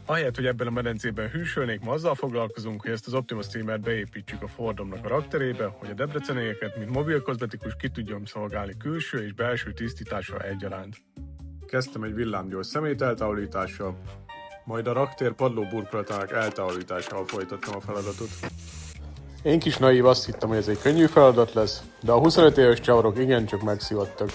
Ahelyett, hogy ebben a medencében hűsölnék, ma azzal foglalkozunk, hogy ezt az Optima streamert beépítsük a Fordomnak a rakterébe, hogy a debrecenieket, mint mobil kozmetikus ki tudjam szolgálni külső és belső tisztítással egyaránt. Kezdtem egy villámgyors szemét eltávolítással, majd a raktér padlóburkolatának eltávolításával folytattam a feladatot. Én kis naív azt hittem, hogy ez egy könnyű feladat lesz, de a 25 éves csavarok igencsak megszivattak.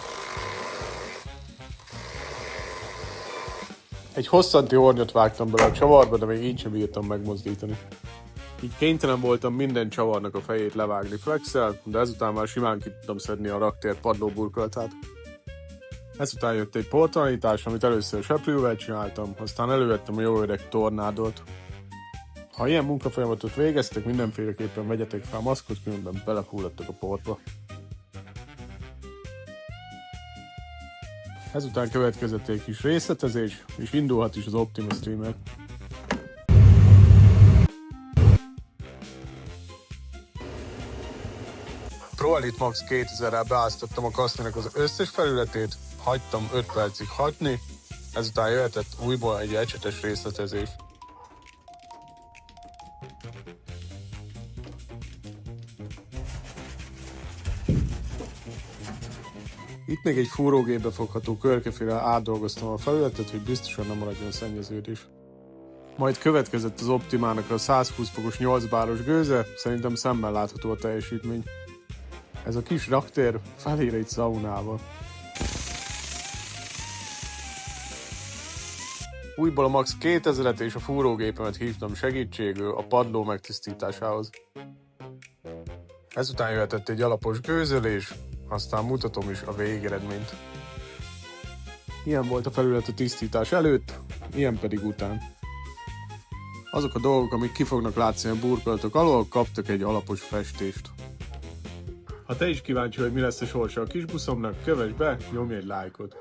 Egy hosszanti hornyot vágtam bele a csavarba, de még így sem bírtam megmozdítani. Így kénytelen voltam minden csavarnak a fejét levágni flexel, de ezután már simán ki tudtam szedni a raktér padlóburkolatát. Ezután jött egy portalanítás, amit először seprűvel csináltam, aztán elővettem a jó öreg tornádot. Ha ilyen munkafolyamatot végeztek, mindenféleképpen vegyetek fel maszkot, különben belefulladtok a portba. Ezután következett egy kis részletezés, és indulhat is az Optima streamer. Pro Elite Max 2000-rel beáztattam a kaszninak az összes felületét, hagytam 5 percig hatni, ezután jöhetett újból egy ecsetes részletezés. Itt még egy fúrógépbe fogható körkefélel átdolgoztam a felületet, hogy biztosan nem maradjon szennyeződés. Majd következett az Optimának a 120 fokos 8 báros gőze, szerintem szemmel látható a teljesítmény. Ez a kis raktér felér egy szaunával. Újból a Max 2000-et és a fúrógépemet hívtam segítségül a padló megtisztításához. Ezután jöhetett egy alapos gőzölés, aztán mutatom is a végeredményt. Ilyen volt a felület a tisztítás előtt, ilyen pedig után. Azok a dolgok, amik ki fognak látszani a burkolatok alól, kaptak egy alapos festést. Ha te is kíváncsi, hogy mi lesz a sorsa a kisbuszomnak, kövess be, nyomj egy lájkot!